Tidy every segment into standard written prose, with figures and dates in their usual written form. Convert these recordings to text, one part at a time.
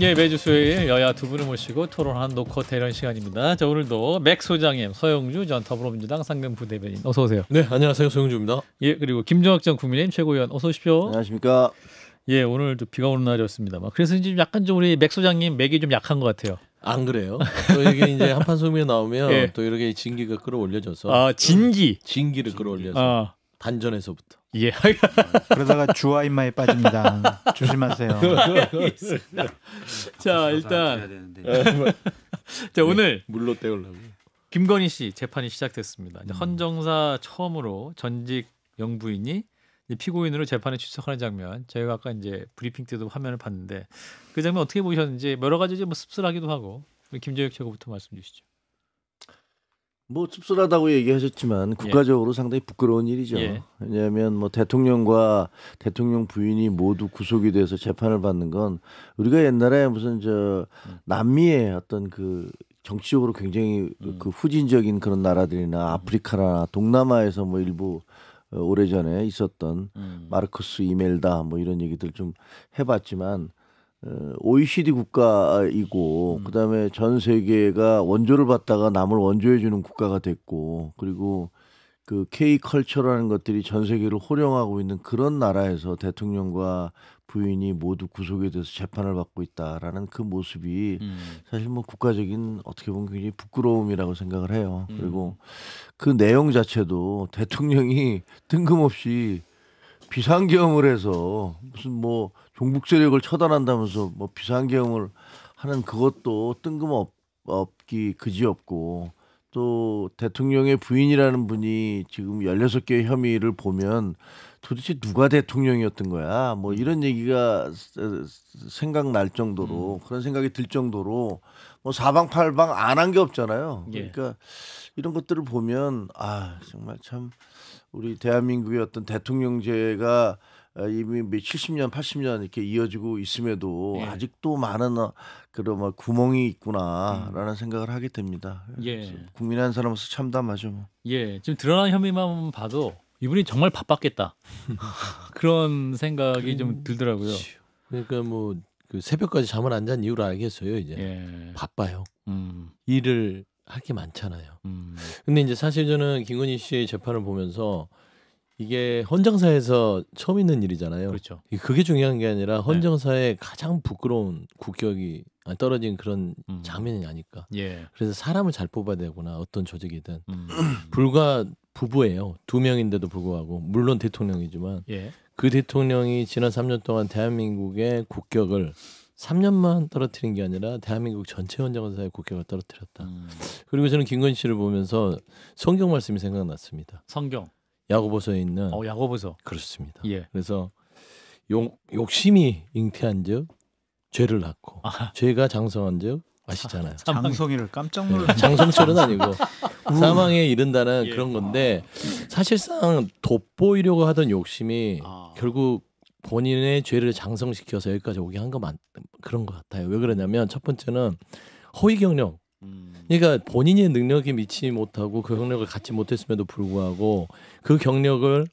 예, 매주 수요일 여야 두 분을 모시고 토론하는 노컷 이런 시간입니다. 자, 오늘도 맥 소장님, 서영주 전 더불어민주당 상근부대변인 어서 오세요. 네, 안녕하세요. 서영주입니다. 예, 그리고 김정학 전 국민의힘 최고위원 어서 오십시오. 안녕하십니까. 예, 오늘도 비가 오는 날이었습니다. 그래서 지금 약간 좀 우리 맥 소장님 맥이 좀 약한 것 같아요. 안 그래요? 또 이게 이제 한판 소음이 나오면 예. 또 이렇게 진기가 끌어올려져서 진기를 끌어올려서 단전에서부터. 예. 그러다가 주와인마에 빠집니다. 조심하세요. 자, 일단 자, 오늘 물로 때우려고. 김건희 씨 재판이 시작됐습니다. 헌정사 처음으로 전직 영부인이 피고인으로 재판에 출석하는 장면, 저희가 아까 이제 브리핑 때도 화면을 봤는데 그 장면 어떻게 보셨는지 여러 가지 뭐 씁쓸하기도 하고 김재혁 최고부터 말씀 주시죠. 뭐 씁쓸하다고 얘기하셨지만 국가적으로 상당히 부끄러운 일이죠. 예. 왜냐하면 뭐 대통령과 대통령 부인이 모두 구속이 돼서 재판을 받는 건 우리가 옛날에 무슨 저 남미의 어떤 그 정치적으로 굉장히 그 후진적인 그런 나라들이나 아프리카나 동남아에서 뭐 일부 오래전에 있었던 마르코스 이멜다 뭐 이런 얘기들 좀 해봤지만 OECD 국가이고 그다음에 전 세계가 원조를 받다가 남을 원조해주는 국가가 됐고 그리고 그 K 컬처라는 것들이 전 세계를 호령하고 있는 그런 나라에서 대통령과 부인이 모두 구속이 돼서 재판을 받고 있다라는 그 모습이 사실 뭐 국가적인 어떻게 보면 굉장히 부끄러움이라고 생각을 해요. 그리고 그 내용 자체도 대통령이 뜬금없이 비상계엄을 해서 무슨 뭐 종북 세력을 처단한다면서 뭐 비상계엄을 하는 그것도 뜬금없기 그지없고 또 대통령의 부인이라는 분이 지금 16개의 혐의를 보면 도대체 누가 대통령이었던 거야 뭐 이런 얘기가 생각날 정도로 그런 생각이 들 정도로 뭐 사방팔방 안 한 게 없잖아요. 그러니까 이런 것들을 보면 아 정말 참 우리 대한민국의 어떤 대통령제가 이미 70년, 80년 이렇게 이어지고 있음에도 아직도 많은 그런 뭐 구멍이 있구나라는 생각을 하게 됩니다. 예. 국민 한 사람으로서 참담하죠. 뭐. 예, 지금 드러난 혐의만 봐도 이분이 정말 바빴겠다 그런 생각이 좀 들더라고요. 그러니까 뭐 그 새벽까지 잠을 안 잔 이유를 알겠어요. 이제 바빠요. 일을 할 게 많잖아요. 근데 이제 사실 저는 김건희 씨의 재판을 보면서 이게 헌정사에서 처음 있는 일이잖아요. 그렇죠. 그게 중요한 게 아니라 헌정사에 가장 부끄러운 국격이 떨어진 그런 장면이 아닐까. 예. 그래서 사람을 잘 뽑아야 되구나. 어떤 조직이든. 불과 부부예요. 2명인데도 불구하고 물론 대통령이지만 그 대통령이 지난 3년 동안 대한민국의 국격을 3년만 떨어뜨린 게 아니라 대한민국 전체 헌정사의 국격을 떨어뜨렸다. 그리고 저는 김건희 씨를 보면서 성경 말씀이 생각났습니다. 성경. 야고보서에 있는 야고보서. 그렇습니다. 예. 그래서 욕심이 잉태한즉 죄를 낳고 죄가 장성한즉 아시잖아요. 장성이를 깜짝 놀랐. 장성철은 아니고 사망에 이른다는 그런 건데 사실상 돋보이려고 하던 욕심이 결국 본인의 죄를 장성시켜서 여기까지 오게 한 거 그런 것 같아요. 왜 그러냐면 첫 번째는 허위 경력. 그러니까 본인의 능력에 미치지 못하고 그 경력을 갖지 못했음에도 불구하고 그 경력을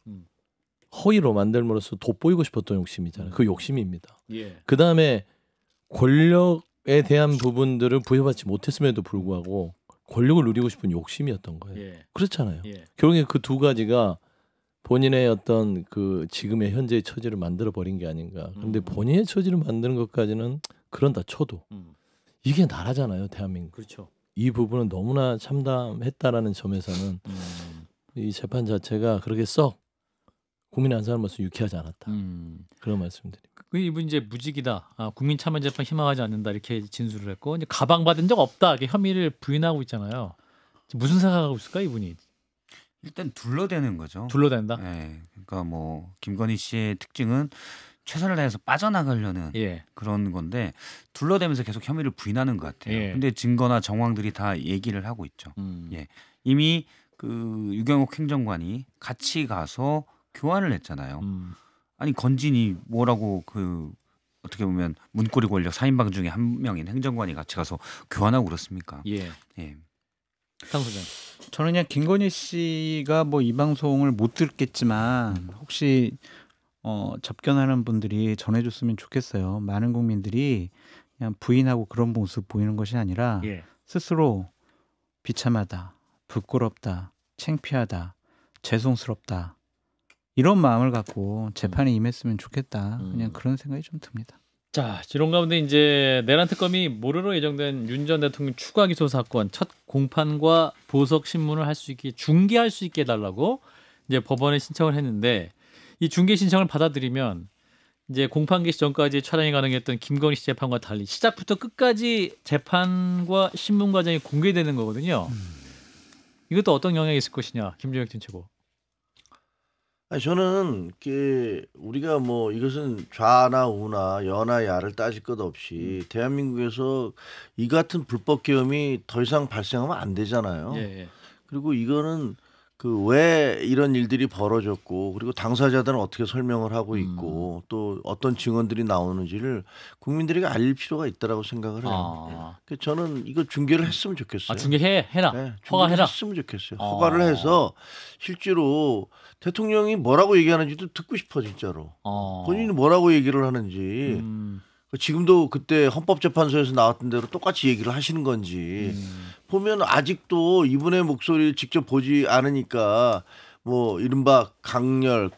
허위로 만들므로써 돋보이고 싶었던 욕심이잖아요. 그 욕심입니다. 그 다음에 권력에 대한 부분들을 부여받지 못했음에도 불구하고 권력을 누리고 싶은 욕심이었던 거예요. 그렇잖아요. 결국에 그 두 가지가 본인의 어떤 그 지금의 현재의 처지를 만들어 버린 게 아닌가. 근데 본인의 처지를 만드는 것까지는 그런다 쳐도 이게 나라잖아요, 대한민국. 그렇죠. 이 부분은 너무나 참담했다라는 점에서는 이 재판 자체가 그렇게 썩 국민의 한 사람으로서 유쾌하지 않았다. 그런 말씀드립니다. 이분 이제 무직이다. 국민 참여 재판 희망하지 않는다 이렇게 진술을 했고 이제 가방 받은 적 없다. 이렇게 혐의를 부인하고 있잖아요. 무슨 생각하고 있을까 이분이? 일단 둘러대는 거죠. 둘러댄다. 네, 그러니까 뭐 김건희 씨의 특징은 최선을 다해서 빠져나가려는 그런 건데 둘러대면서 계속 혐의를 부인하는 것 같아요. 근데 증거나 정황들이 다 얘기를 하고 있죠. 이미 그 유경옥 행정관이 같이 가서 교환을 했잖아요. 아니 건진이 뭐라고 그 어떻게 보면 문고리 권력 4인방 중에 한 명인 행정관이 같이 가서 교환하고 그렇습니까? 상 소장. 저는 그냥 김건희 씨가 뭐 이 방송을 못 듣겠지만 혹시 접견하는 분들이 전해줬으면 좋겠어요. 많은 국민들이 그냥 부인하고 그런 모습 보이는 것이 아니라 예. 스스로 비참하다, 부끄럽다, 창피하다, 죄송스럽다 이런 마음을 갖고 재판에 임했으면 좋겠다. 그냥 그런 생각이 좀 듭니다. 자, 이런 가운데 이제 내란 특검이 모레로 예정된 윤 전 대통령 추가 기소 사건 첫 공판과 보석 신문을 할 수 있게 중계할 수 있게 해달라고 이제 법원에 신청을 했는데 이 중계 신청을 받아들이면 이제 공판 개시 전까지 촬영이 가능했던 김건희 씨 재판과 달리 시작부터 끝까지 재판과 신문 과정이 공개되는 거거든요. 이것도 어떤 영향이 있을 것이냐, 김종혁 전 최고. 아니, 저는 우리가 뭐 이것은 좌나 우나 여나 야를 따질 것 없이 대한민국에서 이 같은 불법 계엄이 더 이상 발생하면 안 되잖아요. 예. 그리고 이거는 왜 이런 일들이 벌어졌고 그리고 당사자들은 어떻게 설명을 하고 있고 또 어떤 증언들이 나오는지를 국민들에게 알릴 필요가 있다라고 생각을 해요. 그래서 저는 이거 중계를 했으면 좋겠어요. 중계해라. 네, 허가해라. 했으면 좋겠어요. 허가를 해서 실제로 대통령이 뭐라고 얘기하는지도 듣고 싶어 진짜로. 본인이 뭐라고 얘기를 하는지. 지금도 그때 헌법재판소에서 나왔던 대로 똑같이 얘기를 하시는 건지 보면 아직도 이분의 목소리를 직접 보지 않으니까 뭐 이른바 강렬,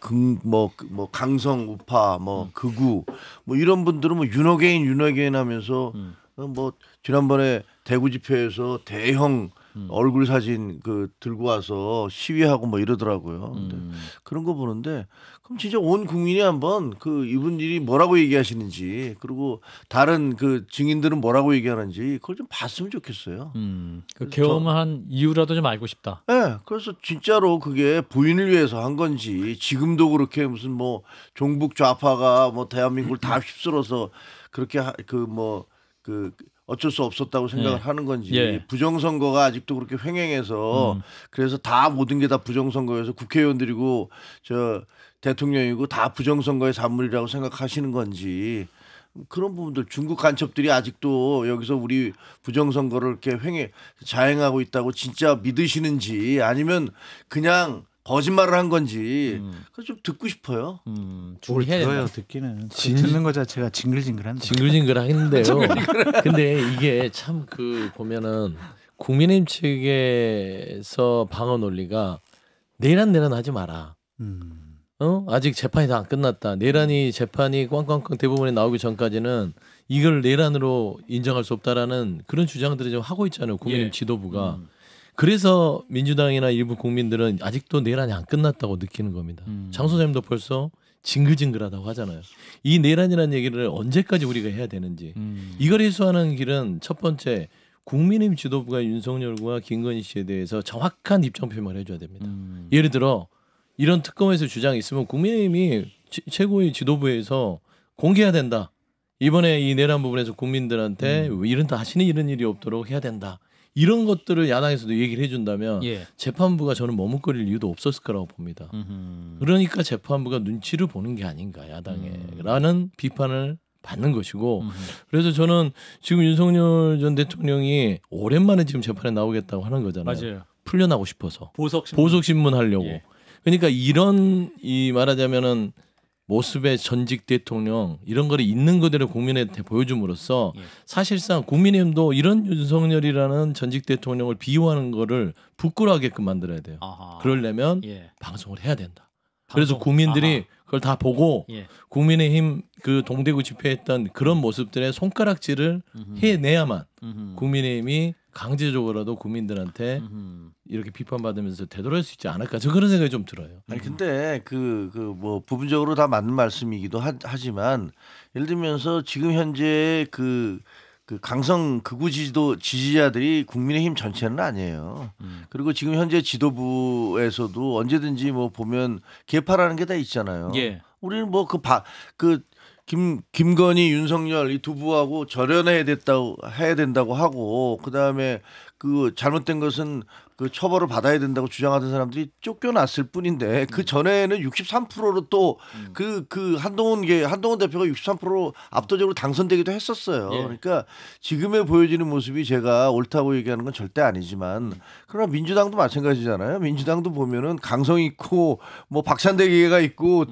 강성 우파, 극우 이런 분들은 윤어게인 하면서 뭐 지난번에 대구 집회에서 대형 얼굴 사진 들고 와서 시위하고 이러더라고요. 근데 그런 거 보는데 그럼 진짜 온 국민이 한번 이분들이 뭐라고 얘기하시는지 그리고 다른 증인들은 뭐라고 얘기하는지 그걸 좀 봤으면 좋겠어요. 계엄한 이유라도 좀 알고 싶다. 네, 그래서 진짜로 그게 부인을 위해서 한 건지 지금도 그렇게 무슨 종북 좌파가 대한민국을 다 휩쓸어서 그렇게 어쩔 수 없었다고 생각을 하는 건지 부정선거가 아직도 그렇게 횡행해서 그래서 다 모든 게 다 부정선거여서 국회의원들이고 대통령이고 다 부정선거의 산물이라고 생각하시는 건지 그런 부분들 중국 간첩들이 아직도 여기서 우리 부정선거를 이렇게 자행하고 있다고 진짜 믿으시는지 아니면 그냥 거짓말을 한 건지 그거 좀 듣고 싶어요. 뭘 들어요 듣기는 듣는 거 자체가 징글징글한데. 징글징글하긴데요. 근데 이게 참 보면은 국민의힘 측에서 방어 논리가 내란 하지 마라. 아직 재판이 다 안 끝났다. 재판이 꽝꽝꽝 대부분에 나오기 전까지는 이걸 내란으로 인정할 수 없다라는 그런 주장들을 좀 하고 있잖아요. 국민의힘 지도부가. 그래서 민주당이나 일부 국민들은 아직도 내란이 안 끝났다고 느끼는 겁니다. 장 소장님도 벌써 징글징글하다고 하잖아요. 이 내란이라는 얘기를 언제까지 우리가 해야 되는지. 이걸 해소하는 길은 첫 번째 국민의힘 지도부가 윤석열과 김건희 씨에 대해서 정확한 입장 표명을 해줘야 됩니다. 예를 들어 이런 특검에서 주장이 있으면 국민의힘이 최고의 지도부에서 공개해야 된다. 이번에 이 내란 부분에서 국민들한테 다시는 이런 일이 없도록 해야 된다. 이런 것들을 야당에서도 얘기를 해준다면 재판부가 저는 머뭇거릴 이유도 없었을 거라고 봅니다. 그러니까 재판부가 눈치를 보는 게 아닌가 야당에라는 비판을 받는 것이고 그래서 저는 지금 윤석열 전 대통령이 오랜만에 지금 재판에 나오겠다고 하는 거잖아요. 맞아요. 풀려나고 싶어서 보석신문 하려고. 그러니까 이런 말하자면은 모습의 전직 대통령 이런 거를 있는 그대로 국민한테 보여줌으로써 사실상 국민의힘도 이런 윤석열이라는 전직 대통령을 비호하는 거를 부끄러워하게끔 만들어야 돼요. 그러려면 방송을 해야 된다. 그래서 국민들이 그걸 다 보고 국민의힘 동대구 집회했던 그런 모습들의 손가락질을 해내야만 국민의힘이 강제적으로라도 국민들한테 이렇게 비판받으면서 되돌아올 수 있지 않을까. 저 그런 생각이 좀 들어요. 아니 근데 부분적으로 다 맞는 말씀이기도 하지만 예를 들면서 지금 현재 강성 극우 지지자들이 국민의힘 전체는 아니에요. 그리고 지금 현재 지도부에서도 언제든지 보면 개파라는 게 다 있잖아요. 우리는 김건희, 윤석열 이 두 부하고 절연해야 된다고 하고 그다음에 잘못된 것은 그 처벌을 받아야 된다고 주장하던 사람들이 쫓겨났을 뿐인데 그 전에는 63%로 또 그 한동훈 대표가 63% 압도적으로 당선되기도 했었어요. 예. 그러니까 지금에 보여지는 모습이 제가 옳다고 얘기하는 건 절대 아니지만 그러나 민주당도 마찬가지잖아요. 민주당도 보면은 강성 있고 뭐 박찬대 계가 있고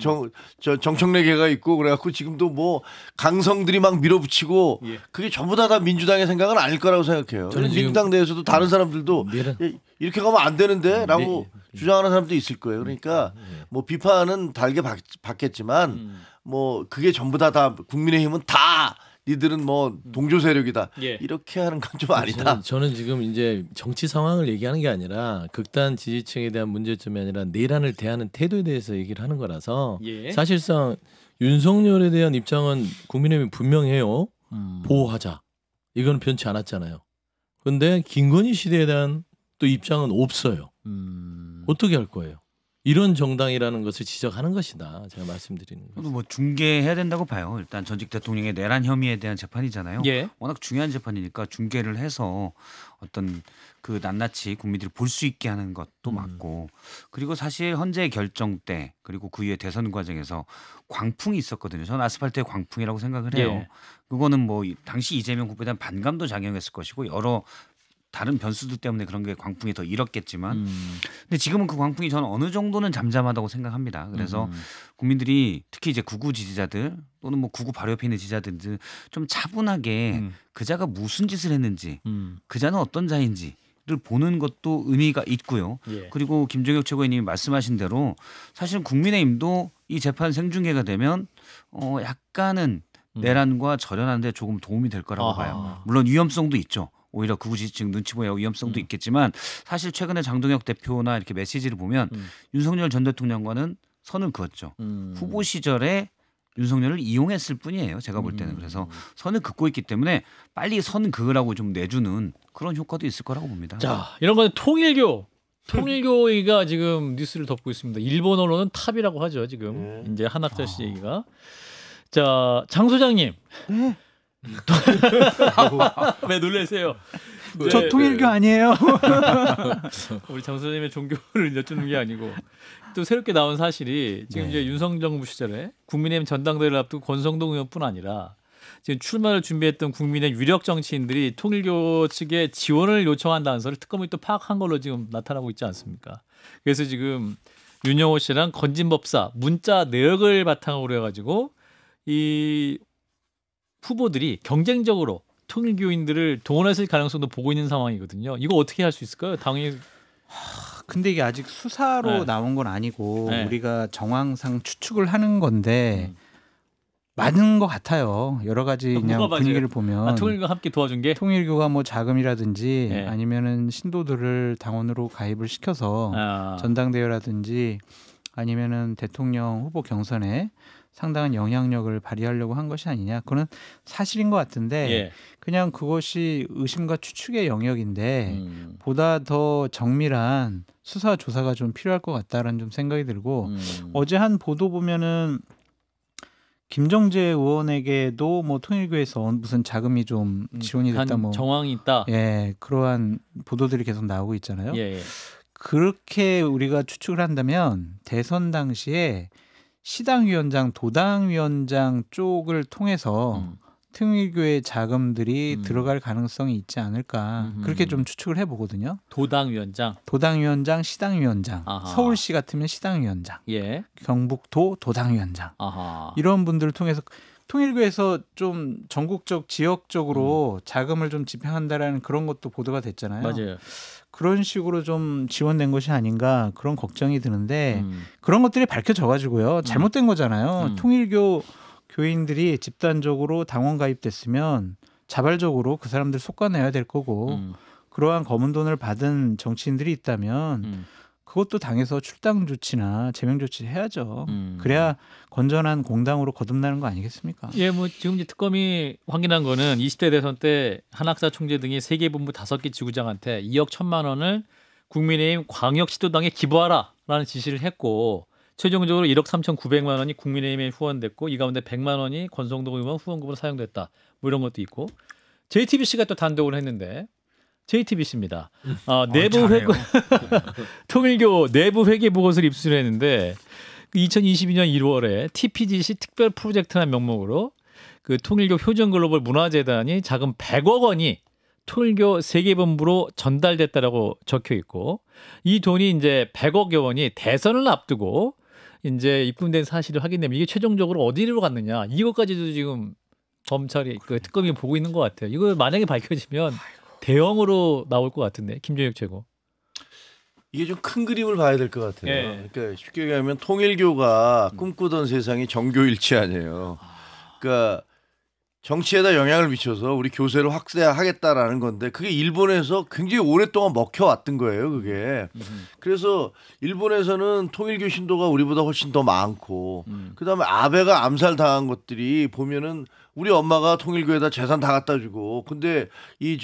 정청래 계가 있고 그래갖고 지금도 뭐 강성들이 막 밀어붙이고 예. 그게 전부 다 민주당의 생각은 아닐 거라고 생각해요. 저는 민주당 내에서도 다른 사람들도 이렇게 가면 안 되는데라고 주장하는 사람도 있을 거예요. 그러니까 뭐 비판은 달게 받겠지만 뭐 그게 전부 다 국민의힘은 다 니들은 뭐 동조 세력이다. 예. 이렇게 하는 건 좀 아니다. 저는 지금 이제 정치 상황을 얘기하는 게 아니라 극단 지지층에 대한 문제점이 아니라 내란을 대하는 태도에 대해서 얘기를 하는 거라서 예. 사실상 윤석열에 대한 입장은 국민의힘이 분명해요. 보호하자. 이건 변치 않았잖아요. 그런데 김건희 시대에 대한 또 입장은 없어요. 어떻게 할 거예요? 이런 정당이라는 것을 지적하는 것이다. 제가 말씀드리는 거죠. 저도 뭐 중계해야 된다고 봐요. 일단 전직 대통령의 내란 혐의에 대한 재판이잖아요. 예. 워낙 중요한 재판이니까 중계를 해서 어떤 그 낱낱이 국민들이 볼 수 있게 하는 것도 맞고 그리고 사실 헌재 결정 때 그리고 그 이후에 대선 과정에서 광풍이 있었거든요. 저는 아스팔트의 광풍이라고 생각을 해요. 예. 그거는 뭐 당시 이재명 후보에 대한 반감도 작용했을 것이고 여러 다른 변수들 때문에 그런 게 광풍이 더 일었겠지만 근데 지금은 그 광풍이 저는 어느 정도는 잠잠하다고 생각합니다. 그래서 국민들이 특히 이제 구구 지지자들 또는 뭐 구구 바로 옆에 있는 지지자들 좀 차분하게 그자가 무슨 짓을 했는지 그자는 어떤 자인지를 보는 것도 의미가 있고요. 예. 그리고 김종혁 최고위원님이 말씀하신 대로 사실은 국민의힘도 이 재판 생중계가 되면 약간은 내란과 절연하는 데 조금 도움이 될 거라고 봐요. 물론 위험성도 있죠. 오히려 극우 지지층 눈치 보여 위험성도 있겠지만 사실 최근에 장동혁 대표나 이렇게 메시지를 보면 윤석열 전 대통령과는 선을 그었죠. 후보 시절에 윤석열을 이용했을 뿐이에요. 제가 볼 때는. 그래서 선을 긋고 있기 때문에 빨리 선 그으라고 좀 내주는 그런 효과도 있을 거라고 봅니다. 자, 이런 거는 통일교가 지금 뉴스를 덮고 있습니다. 일본 언론은 탑이라고 하죠. 지금 이제 한학자 씨 얘기가. 자, 장 소장님. 네. 왜 놀라세요? 저 통일교 아니에요. 우리 장 소장님의 종교를 여쭈는 게 아니고 또 새롭게 나온 사실이 지금 이제 윤석 정부 시절에 국민의힘 전당대회를 앞두고 권성동 의원뿐 아니라 지금 출마를 준비했던 국민의 유력 정치인들이 통일교 측에 지원을 요청한다는 특검이 또 파악한 걸로 지금 나타나고 있지 않습니까? 그래서 지금 윤영호 씨랑 건진법사 문자 내역을 바탕으로 해가지고 이 후보들이 경쟁적으로 통일교인들을 동원했을 가능성도 보고 있는 상황이거든요. 이거 어떻게 할 수 있을까요? 당연히. 근데 이게 아직 수사로 네. 나온 건 아니고 네. 우리가 정황상 추측을 하는 건데 맞는 것 같아요. 여러 가지 그냥 분위기를 보면 통일교가 함께 도와준 게 통일교가 뭐 자금이라든지 네. 아니면은 신도들을 당원으로 가입을 시켜서 전당대회라든지 아니면은 대통령 후보 경선에 상당한 영향력을 발휘하려고 한 것이 아니냐. 그건 사실인 것 같은데 예. 그냥 그것이 의심과 추측의 영역인데 보다 더 정밀한 수사 조사가 좀 필요할 것 같다라는 좀 생각이 들고 어제 한 보도 보면은 김정재 의원에게도 뭐 통일교에서 무슨 자금이 좀 지원이 됐다 뭐 정황이 있다. 예, 그러한 보도들이 계속 나오고 있잖아요. 예. 그렇게 우리가 추측을 한다면 대선 당시에 시당위원장, 도당위원장 쪽을 통해서 통일교의 자금들이 들어갈 가능성이 있지 않을까 그렇게 좀 추측을 해보거든요. 도당위원장, 시당위원장, 아하. 서울시 같으면 시당위원장, 예. 경북도 도당위원장 아하. 이런 분들을 통해서 통일교에서 좀 전국적 지역적으로 자금을 좀 집행한다라는 그런 것도 보도가 됐잖아요. 맞아요. 그런 식으로 좀 지원된 것이 아닌가 그런 걱정이 드는데 그런 것들이 밝혀져가지고요. 잘못된 거잖아요. 통일교 교인들이 집단적으로 당원 가입됐으면 자발적으로 그 사람들 솎아내야 될 거고 그러한 검은 돈을 받은 정치인들이 있다면 그것도 당에서 출당 조치나 제명 조치를 해야죠. 그래야 건전한 공당으로 거듭나는 거 아니겠습니까? 예, 뭐 지금 이제 특검이 확인한 거는 20대 대선 때 한학사 총재 등이 3개 본부 5개 지구장한테 2억 1천만 원을 국민의힘 광역시도당에 기부하라라는 지시를 했고 최종적으로 1억 3,900만 원이 국민의힘에 후원됐고 이 가운데 100만 원이 권성동 의원 후원금으로 사용됐다. 뭐 이런 것도 있고 JTBC가 또 단독을 했는데 JTBC입니다. 내부 회고 통일교 내부 회계 보고서를 입수했는데 2022년 1월에 TPGC 특별 프로젝트라는 명목으로 그 통일교 효전글로벌 문화재단이 자금 100억 원이 통일교 세계본부로 전달됐다라고 적혀 있고 이 돈이 이제 100억여 원이 대선을 앞두고 이제 입금된 사실을 확인되면 이게 최종적으로 어디로 갔느냐 이것까지도 지금 검찰이 그 특검이 보고 있는 것 같아요. 이거 만약에 밝혀지면 대형으로 나올 것 같은데 김종혁 최고. 이게 좀 큰 그림을 봐야 될 것 같아요. 예. 그러니까 쉽게 얘기하면 통일교가 꿈꾸던 세상이 정교일치 아니에요. 그러니까 정치에다 영향을 미쳐서 우리 교세를 확대하겠다라는 건데 그게 일본에서 굉장히 오랫동안 먹혀왔던 거예요. 그게. 그래서 일본에서는 통일교 신도가 우리보다 훨씬 더 많고 그다음에 아베가 암살당한 것들이 보면은 우리 엄마가 통일교에다 재산 다 갖다 주고 근데 이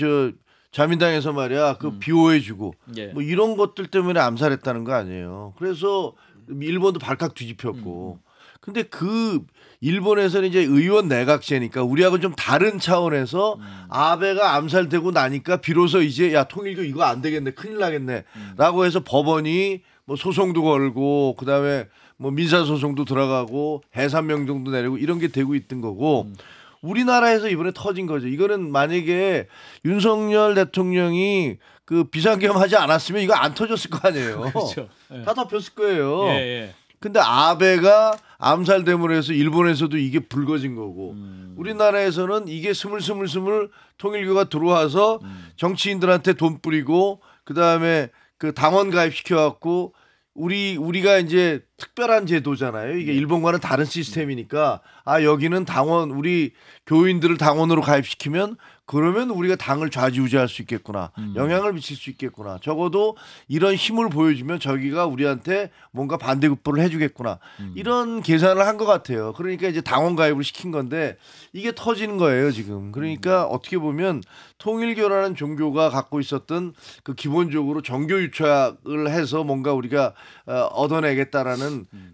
자민당에서 말이야 그 비호해주고 예. 뭐 이런 것들 때문에 암살했다는 거 아니에요. 그래서 일본도 발칵 뒤집혔고 근데 그 일본에서는 이제 의원 내각제니까 우리하고 좀 다른 차원에서 아베가 암살되고 나니까 비로소 이제 야 통일교 이거 안 되겠네 큰일 나겠네라고 해서 법원이 뭐 소송도 걸고 그다음에 뭐 민사 소송도 들어가고 해산 명령도 내리고 이런 게 되고 있던 거고 우리나라에서 이번에 터진 거죠. 이거는 만약에 윤석열 대통령이 그 비상계엄하지 않았으면 이거 안 터졌을 거 아니에요. 그렇죠. 예. 다 덮였을 거예요. 예, 예. 근데 아베가 암살됨으로 해서 일본에서도 이게 불거진 거고 우리나라에서는 이게 스물스물 통일교가 들어와서 정치인들한테 돈 뿌리고 그다음에 그 당원 가입시켜 갖고 우리가 이제 특별한 제도잖아요. 이게 일본과는 다른 시스템이니까 아 여기는 당원 우리 교인들을 당원으로 가입시키면 그러면 우리가 당을 좌지우지할 수 있겠구나. 영향을 미칠 수 있겠구나. 적어도 이런 힘을 보여주면 저기가 우리한테 뭔가 반대급부를 해주겠구나. 이런 계산을 한 것 같아요. 그러니까 이제 당원 가입을 시킨 건데 이게 터지는 거예요 지금. 그러니까 어떻게 보면 통일교라는 종교가 갖고 있었던 그 기본적으로 정교 유착을 해서 뭔가 우리가 얻어내겠다라는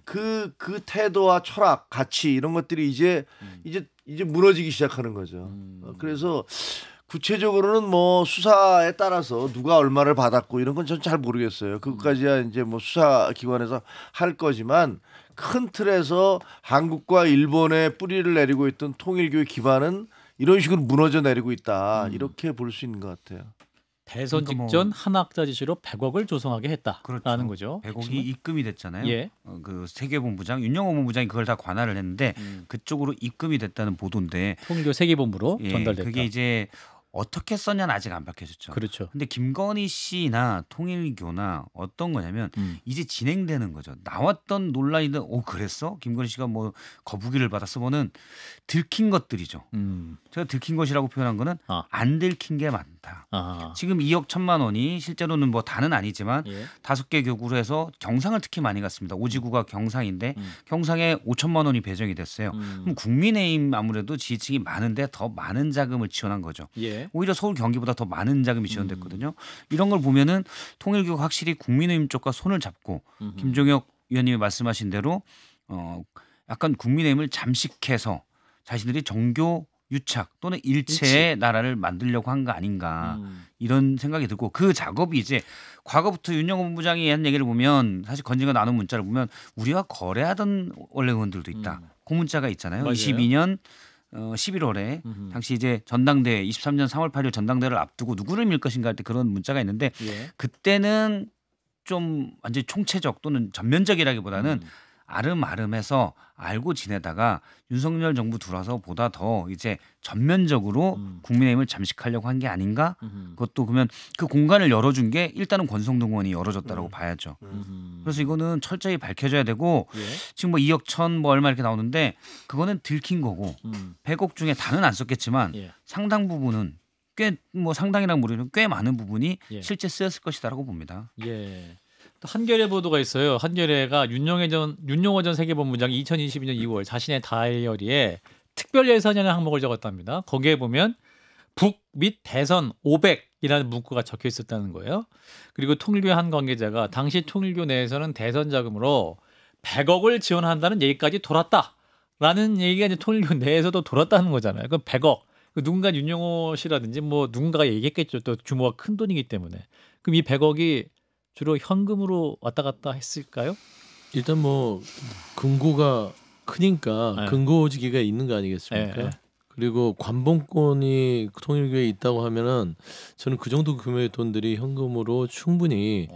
그 태도와 철학, 가치 이런 것들이 이제 무너지기 시작하는 거죠. 그래서 구체적으로는 뭐 수사에 따라서 누가 얼마를 받았고 이런 건 전 잘 모르겠어요. 그것까지야 이제 뭐 수사기관에서 할 거지만 큰 틀에서 한국과 일본의 뿌리를 내리고 있던 통일교의 기반은 이런 식으로 무너져 내리고 있다. 이렇게 볼 수 있는 것 같아요. 대선 그러니까 직전 한학자 지시로 100억을 조성하게 했다라는 거죠. 100억이 입금이 됐잖아요. 예. 그 세계본부장 윤영호 본부장이 그걸 다 관할을 했는데 그쪽으로 입금이 됐다는 보도인데 통일교 세계본부로 예, 전달됐다. 그게 이제 어떻게 썼냐는 아직 안 밝혀졌죠. 그렇죠. 근데 김건희 씨나 통일교나 어떤 거냐면 이제 진행되는 거죠. 나왔던 논란이든 그랬어? 김건희 씨가 뭐 거부기를 받았어? 뭐는 들킨 것들이죠. 제가 들킨 것이라고 표현한 거는 안 들킨 게 많다. 지금 2억 1천만 원이 실제로는 뭐 다는 아니지만 5개 교구로 해서 경상을 특히 많이 갔습니다. 오지구가 경상인데 경상에 5천만 원이 배정이 됐어요. 그럼 국민의힘 아무래도 지지층이 많은데 더 많은 자금을 지원한 거죠. 예. 오히려 서울 경기보다 더 많은 자금이 지원됐거든요. 이런 걸 보면은 통일교가 확실히 국민의힘 쪽과 손을 잡고 김종혁 위원님이 말씀하신 대로 약간 국민의힘을 잠식해서 자신들이 정교 유착 또는 일체의 나라를 만들려고 한 거 아닌가 이런 생각이 들고 그 작업이 이제 과거부터 윤영호 본부장이 한 얘기를 보면 사실 건진과 나눈 문자를 보면 우리와 거래하던 원래 의원들도 있다. 그 문자가 있잖아요. 맞아요. 22년 11월에 당시 이제 전당대회 23년 3월 8일 전당대회를 앞두고 누구를 밀 것인가 할 때 그런 문자가 있는데 그때는 좀 완전히 총체적 또는 전면적이라기보다는 아름아름해서 알고 지내다가 윤석열 정부 들어와서 보다 더 이제 전면적으로 국민의힘을 잠식하려고 한 게 아닌가? 그것도 그러면 그 공간을 열어준 게 일단은 권성동 의원이 열어줬다라고 봐야죠. 그래서 이거는 철저히 밝혀져야 되고 지금 뭐 2억 1천 뭐 얼마 이렇게 나오는데 그거는 들킨 거고 100억 중에 다는 안 썼겠지만 상당 부분은 꽤 뭐 상당이랑 모르는 꽤 많은 부분이 실제 쓰였을 것이다라고 봅니다. 예. 또 한겨레 보도가 있어요. 한겨레가 윤용호 전 세계본부장이 2022년 2월 자신의 다이어리에 특별 예산이라는 항목을 적었답니다. 거기에 보면 북 및 대선 500이라는 문구가 적혀 있었다는 거예요. 그리고 통일교의 한 관계자가 당시 통일교 내에서는 대선 자금으로 100억을 지원한다는 얘기까지 돌았다라는 얘기가 이제 통일교 내에서도 돌았다는 거잖아요. 그럼 100억 누군가 윤영호 씨라든지 뭐 누군가가 얘기했겠죠. 또 규모가 큰 돈이기 때문에. 그럼 이 100억이 주로 현금으로 왔다 갔다 했을까요? 일단 뭐 금고가 크니까 네. 근거지기가 있는 거 아니겠습니까? 네. 그리고 관봉권이 통일교에 있다고 하면은 저는 그 정도 금액의 돈들이 현금으로 충분히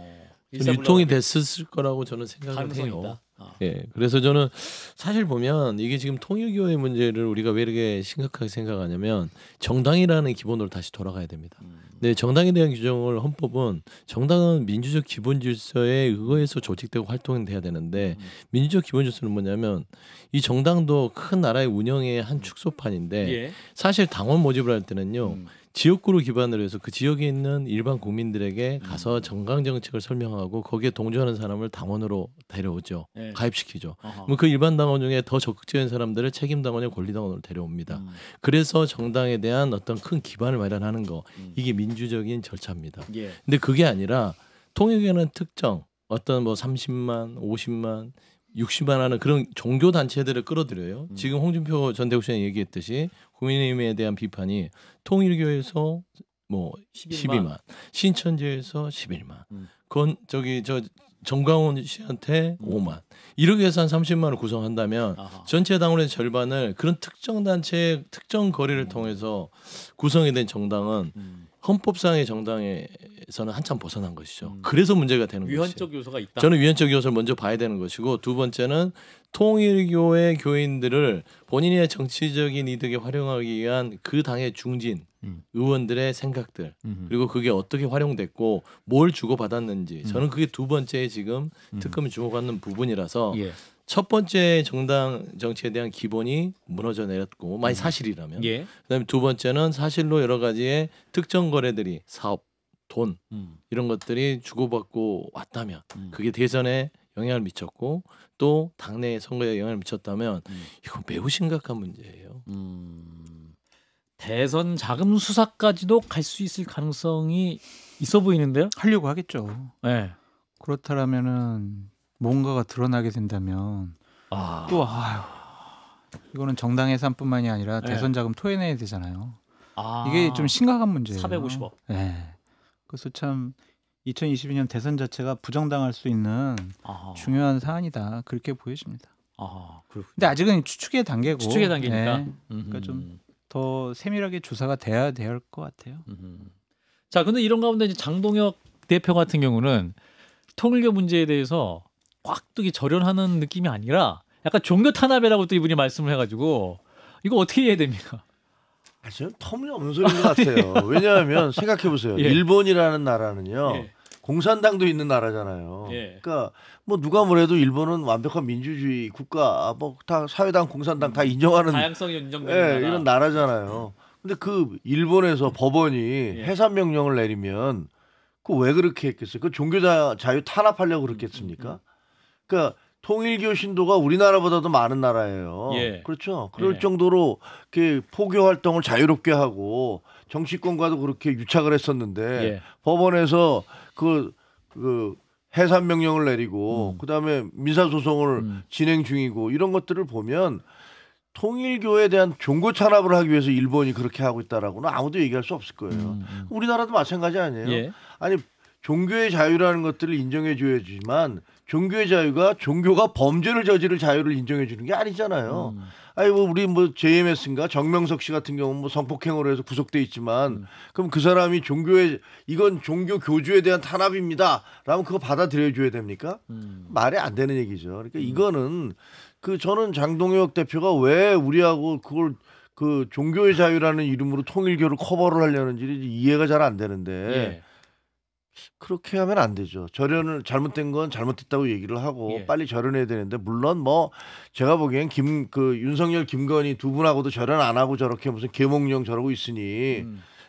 좀 유통이 됐을 거라고 저는 생각을 해요. 예, 그래서 저는 사실 보면 이게 지금 통일교의 문제를 우리가 왜 이렇게 심각하게 생각하냐면 정당이라는 기본으로 다시 돌아가야 됩니다. 네, 정당에 대한 규정을 헌법은 정당은 민주적 기본 질서에 의거해서 조직되고 활동돼야 되는데 민주적 기본 질서는 뭐냐면 이 정당도 큰 나라의 운영의 한 축소판인데 예. 사실 당원 모집을 할 때는요. 지역구를 기반으로 해서 그 지역에 있는 일반 국민들에게 가서 정강 정책을 설명하고 거기에 동조하는 사람을 당원으로 데려오죠. 예. 가입시키죠. 그럼 그 일반 당원 중에 더 적극적인 사람들을 책임 당원이나 권리 당원으로 데려옵니다. 그래서 정당에 대한 어떤 큰 기반을 마련하는 거 이게 민주적인 절차입니다. 예. 근데 그게 아니라 통일교는 특정 어떤 뭐 30만, 50만 60만 하는 그런 종교 단체들을 끌어들여요. 지금 홍준표 전 대구시장이 얘기했듯이 국민의힘에 대한 비판이 통일교에서 뭐 12만, 신천지에서 11만, 그건 저기 저 정광훈 씨한테 5만 이렇게 해서 한 30만을 구성한다면 전체 당원의 절반을 그런 특정 단체 특정 거래를 통해서 구성이 된 정당은 헌법상의 정당에서는 한참 벗어난 것이죠. 그래서 문제가 되는 것이죠. 위헌적 요소가 있다. 저는 위헌적 요소를 먼저 봐야 되는 것이고 두 번째는 통일교의 교인들을 본인의 정치적인 이득에 활용하기 위한 그 당의 중진 의원들의 생각들 그리고 그게 어떻게 활용됐고 뭘 주고받았는지 저는 그게 두 번째 지금 특검이 주목하는 부분이라서 예. 첫 번째 정당 정치에 대한 기본이 무너져 내렸고 만약 사실이라면 예. 그다음에 두 번째는 사실로 여러 가지의 특정 거래들이 사업, 돈 이런 것들이 주고받고 왔다면 그게 대선에 영향을 미쳤고 또 당내 선거에 영향을 미쳤다면 이건 매우 심각한 문제예요. 대선 자금 수사까지도 갈 수 있을 가능성이 있어 보이는데요. 하려고 하겠죠. 네. 그렇다면은 뭔가가 드러나게 된다면 또 이거는 정당 예산뿐만이 아니라 대선 자금 토해내야 되잖아요. 이게 좀 심각한 문제예요. 450억. 네. 그래서 참 2022년 대선 자체가 부정당할 수 있는 중요한 사안이다 그렇게 보여집니다. 근데 아직은 추측의 단계고. 추측의 단계니까. 네. 그러니까 좀 더 세밀하게 조사가 돼야 될 것 같아요. 자, 근데 이런 가운데 이제 장동혁 대표 같은 경우는 통일교 문제에 대해서 꽉두기 절연하는 느낌이 아니라 약간 종교 탄압이라고 또 이분이 말씀을 해가지고 이거 어떻게 해야 됩니까? 지금 터무니없는 소리인 것 같아요. 왜냐하면 생각해 보세요. 예. 일본이라는 나라는요. 예. 공산당도 있는 나라잖아요. 예. 그러니까 뭐 누가 뭐래도 일본은 완벽한 민주주의 국가, 뭐 다 사회당, 공산당 다 인정하는 다양성이 인정되는 예, 나라. 이런 나라잖아요. 근데 그 일본에서 법원이 해산 명령을 내리면 그 왜 그렇게 했겠어요? 그 종교 자유 탄압하려고 그랬겠습니까? 그러니까 통일교 신도가 우리나라보다도 많은 나라예요. 예. 그렇죠. 그럴 예. 정도로 이렇게 포교 활동을 자유롭게 하고 정치권과도 그렇게 유착을 했었는데 예. 법원에서 그 해산 명령을 내리고 그다음에 민사 소송을 진행 중이고 이런 것들을 보면 통일교에 대한 종교 탄압을 하기 위해서 일본이 그렇게 하고 있다라고는 아무도 얘기할 수 없을 거예요. 우리나라도 마찬가지 아니에요. 예. 아니 종교의 자유라는 것들을 인정해 줘야지만 종교의 자유가 종교가 범죄를 저지를 자유를 인정해 주는 게 아니잖아요. 아니 뭐 우리 뭐 JMS인가 정명석 씨 같은 경우는 뭐 성폭행으로 해서 구속돼 있지만 그럼 그 사람이 종교의 이건 종교 교주에 대한 탄압입니다. 라면 그거 받아들여 줘야 됩니까? 말이 안 되는 얘기죠. 그러니까 이거는 저는 장동혁 대표가 왜 우리하고 그걸 그 종교의 자유라는 이름으로 통일교를 커버를 하려는지 이해가 잘 안 되는데 예. 그렇게 하면 안 되죠. 절연을 잘못된 건 잘못됐다고 얘기를 하고 예. 빨리 절연해야 되는데 물론 뭐 제가 보기엔 윤석열 김건희 두 분하고도 절연 안 하고 저렇게 무슨 계몽령 저러고 있으니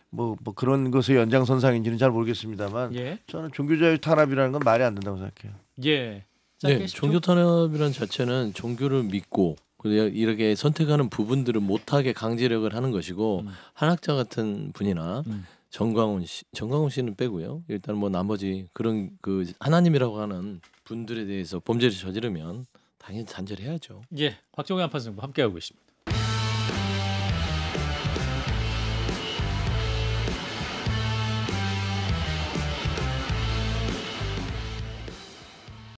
뭐 그런 것의 연장선상인지는 잘 모르겠습니다만 예. 저는 종교자유 탄압이라는 건 말이 안 된다고 생각해요. 예. 네, 종교 탄압이라는 자체는 종교를 믿고 이렇게 선택하는 부분들을 못하게 강제력을 하는 것이고 한학자 같은 분이나 정광훈 씨는 빼고요. 일단 뭐 나머지 그런 그 하나님이라고 하는 분들에 대해서 범죄를 저지르면 당연히 단절해야죠. 예. 박정희 한판승부 함께하고 있습니다.